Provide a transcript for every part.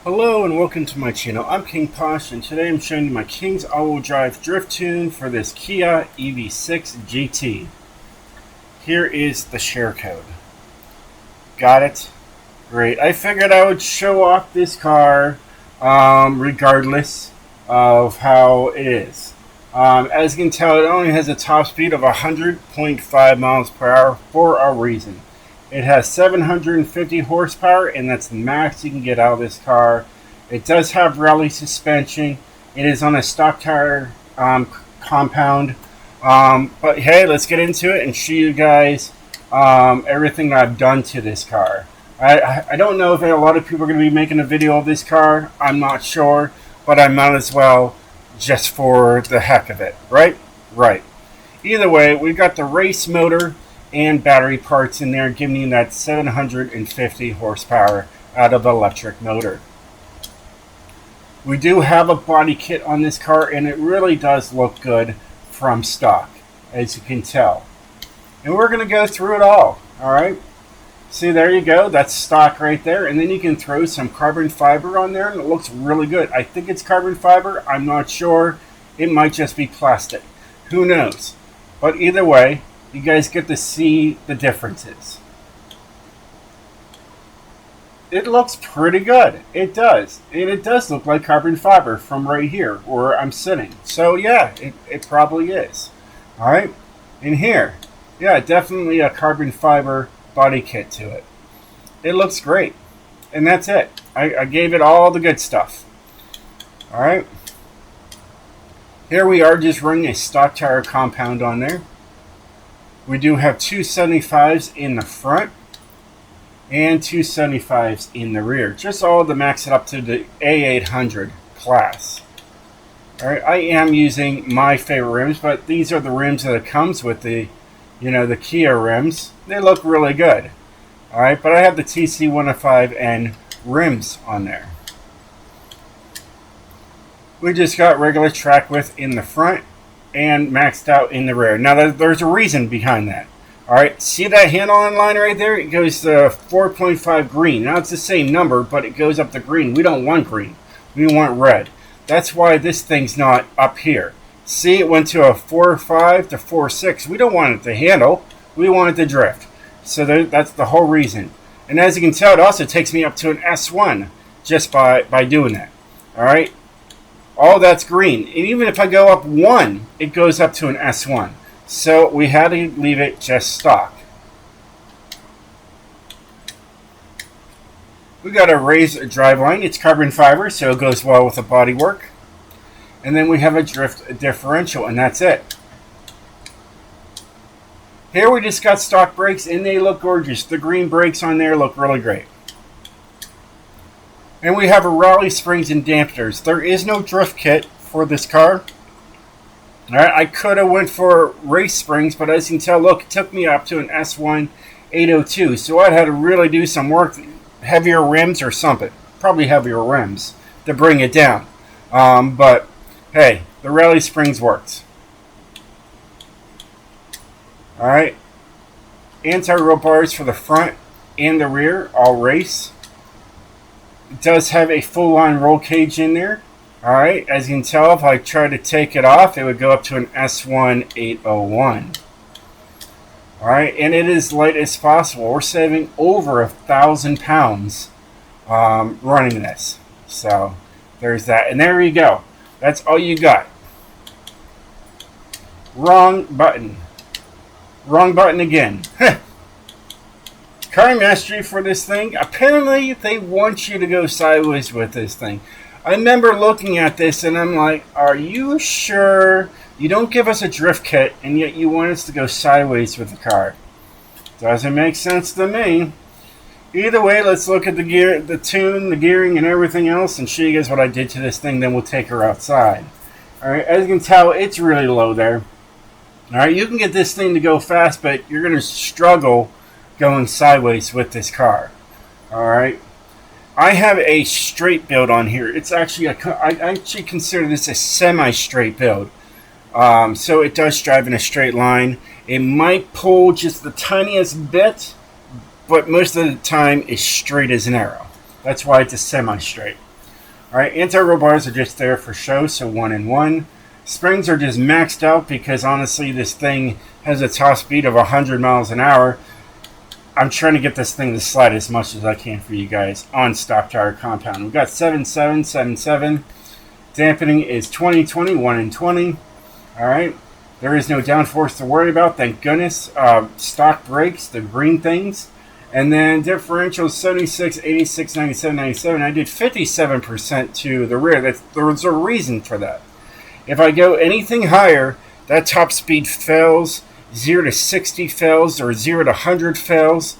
Hello and welcome to my channel. I'm King Posh and today I'm showing you my King's all-wheel drive drift tune for this Kia Ev6 Gt. Here is the share code. Got it? Great. I figured I would show off this car regardless of how it is. As you can tell, it only has a top speed of 100.5 miles per hour for a reason. It has 750 horsepower, and that's the max you can get out of this car. It does have rally suspension. It is on a stock tire compound. But hey, let's get into it and show you guys everything that I've done to this car. I don't know if a lot of people are going to be making a video of this car. I'm not sure, but I might as well just for the heck of it, right? Right. Either way, we've got the race motor and battery parts in there, giving you that 750 horsepower out of electric motor. We do have a body kit on this car, and it really does look good from stock, as you can tell. And we're going to go through it all right? See, there you go. That's stock right there. And then you can throw some carbon fiber on there, and it looks really good. I think it's carbon fiber. I'm not sure. It might just be plastic. Who knows? But either way, you guys get to see the differences. It looks pretty good. It does. And it does look like carbon fiber from right here where I'm sitting. So yeah, it probably is. Alright. And here, yeah, definitely a carbon fiber body kit to it. It looks great. And that's it. I gave it all the good stuff. Alright. Here we are just running a stock tire compound on there. We do have 275s in the front and 275s in the rear. Just all to max it up to the A800 class. Alright, I am using my favorite rims, but these are the rims that it comes with, the Kia rims. They look really good. Alright, but I have the TC105N rims on there. We just got regular track width in the front and maxed out in the rear. Now there's a reason behind that. Alright, see that handle on line right there? It goes to 4.5 green. Now it's the same number, but it goes up to green. We don't want green. We want red. That's why this thing's not up here. See, it went to a 4.5 to 4.6. We don't want it to handle. We want it to drift. So that's the whole reason. And as you can tell, it also takes me up to an S1 just by doing that. Alright? All that's green. And even if I go up one, it goes up to an S1. So we had to leave it just stock. We got a raised driveline. It's carbon fiber, so it goes well with the bodywork. And then we have a drift differential, and that's it. Here we just got stock brakes, and they look gorgeous. The green brakes on there look really great. And we have a rally springs and dampeners. There is no drift kit for this car. Alright, I could have went for race springs, but as you can tell, look, it took me up to an S1 802. So I had to really do some work, heavier rims or something. Probably heavier rims to bring it down. But hey, the rally springs worked. Alright, anti-roll bars for the front and the rear, all race. It does have a full-line roll cage in there. Alright, as you can tell, if I try to take it off, it would go up to an S1 801. Alright, and it is light as possible. We're saving over 1,000 pounds running this. So, there's that. And there you go. That's all you got. Wrong button. Wrong button again. Car mastery for this thing. Apparently, they want you to go sideways with this thing. I remember looking at this and I'm like, are you sure you don't give us a drift kit and yet you want us to go sideways with the car? Doesn't make sense to me. Either way, let's look at the gear, the tune, the gearing, and everything else and show you guys what I did to this thing. Then we'll take her outside. Alright, as you can tell, it's really low there. Alright, you can get this thing to go fast, but you're going to struggle going sideways with this car. Alright. I have a straight build on here. It's actually I actually consider this a semi-straight build. So it does drive in a straight line. It might pull just the tiniest bit, but most of the time it's straight as an arrow. That's why it's a semi-straight. Alright, anti-roll bars are just there for show, so 1 and 1. Springs are just maxed out because honestly this thing has a top speed of 100 miles an hour. I'm trying to get this thing to slide as much as I can for you guys on stock tire compound. We've got 7.7, 7.7. Dampening is 20, 20, 1 and 20. Alright. There is no downforce to worry about, thank goodness. Stock brakes, the green things. And then differential 76, 86, 97, 97. I did 57% to the rear. There's a reason for that. If I go anything higher, that top speed fails. 0 to 60 fails, or 0 to 100 fails.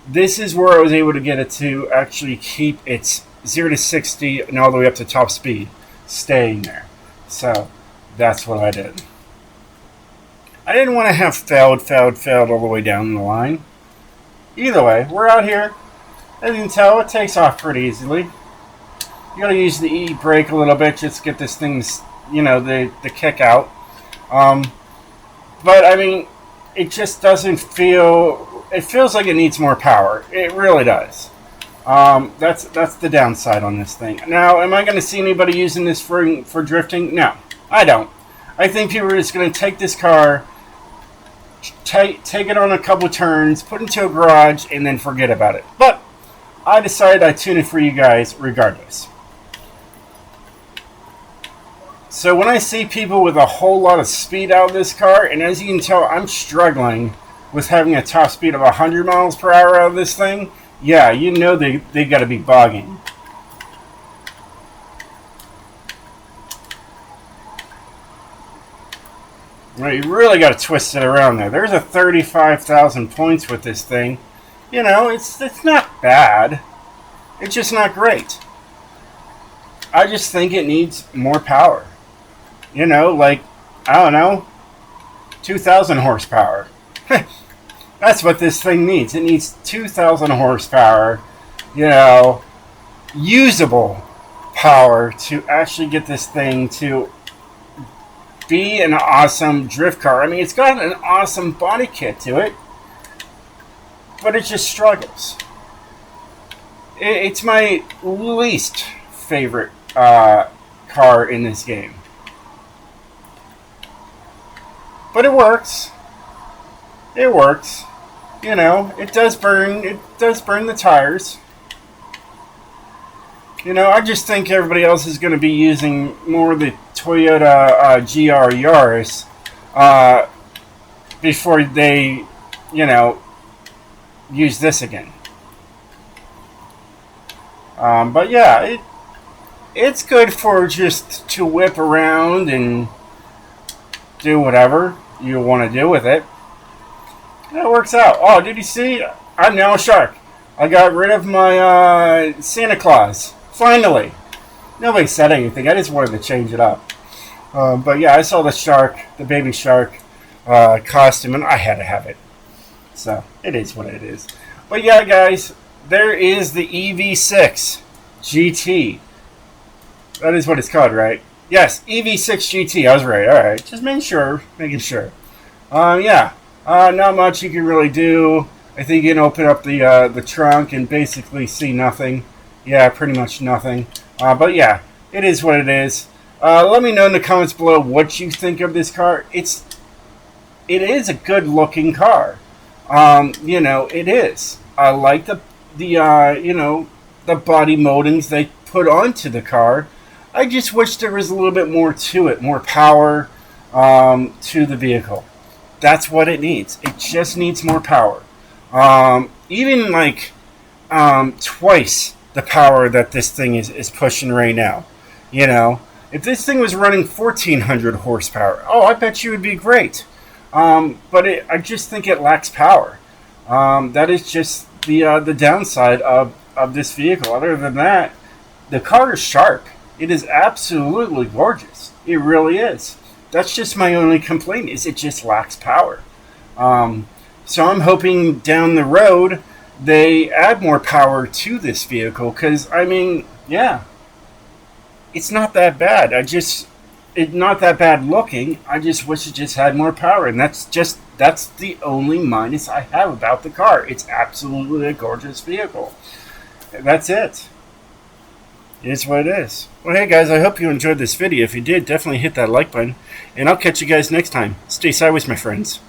This is where I was able to get it to actually keep its 0 to 60 and all the way up to top speed staying there. So that's what I did. I didn't want to have failed all the way down the line. Either way, we're out here. As you can tell, it takes off pretty easily. You gotta use the E brake a little bit just to get this thing, you know, the kick out. But I mean, it just doesn't feel. It feels like it needs more power. It really does. That's the downside on this thing. Now, am I going to see anybody using this for drifting? No, I don't. I think people are just going to take this car, take it on a couple turns, put it into a garage, and then forget about it. But I decided I'd tune it for you guys regardless. So when I see people with a whole lot of speed out of this car, and as you can tell, I'm struggling with having a top speed of 100 miles per hour out of this thing, yeah, you know they got to be bogging. Well, you really got to twist it around there. There's a 35,000 points with this thing. You know, it's not bad. It's just not great. I just think it needs more power. You know, like, I don't know, 2,000 horsepower. That's what this thing needs. It needs 2,000 horsepower, you know, usable power to actually get this thing to be an awesome drift car. I mean, it's got an awesome body kit to it, but it just struggles. It's my least favorite car in this game. But it works. It works. You know, it does burn the tires. You know, I just think everybody else is going to be using more of the Toyota GR Yaris before they, you know, use this again. But yeah, it's good for just to whip around and do whatever you want to do with it. It works out. Oh, did you see? I'm now a shark. I got rid of my Santa Claus. Finally. Nobody said anything. I just wanted to change it up. But yeah, I saw the shark, the baby shark costume, and I had to have it. So, it is what it is. But yeah, guys, there is the Ev6 Gt. That is what it's called, right? Yes, Ev6 Gt. I was right. All right, just making sure. Yeah. Not much you can really do. I think you can open up the trunk and basically see nothing. Yeah, pretty much nothing. But yeah, it is what it is. Let me know in the comments below what you think of this car. It is a good looking car. You know, it is. I like the you know, the body moldings they put onto the car. I just wish there was a little bit more to it, more power to the vehicle. That's what it needs. It just needs more power. Even like twice the power that this thing is pushing right now. You know, if this thing was running 1,400 horsepower, oh, I bet you would be great. But I just think it lacks power. That is just the downside of this vehicle. Other than that, the car is sharp. It is absolutely gorgeous. It really is. That's just my only complaint, is it just lacks power. So I'm hoping down the road they add more power to this vehicle, because, I mean, yeah, it's not that bad. It's not that bad looking. I just wish it just had more power, and that's the only minus I have about the car. It's absolutely a gorgeous vehicle. That's it. It is what it is. Well, hey guys, I hope you enjoyed this video. If you did, definitely hit that like button, and I'll catch you guys next time. Stay sideways, my friends.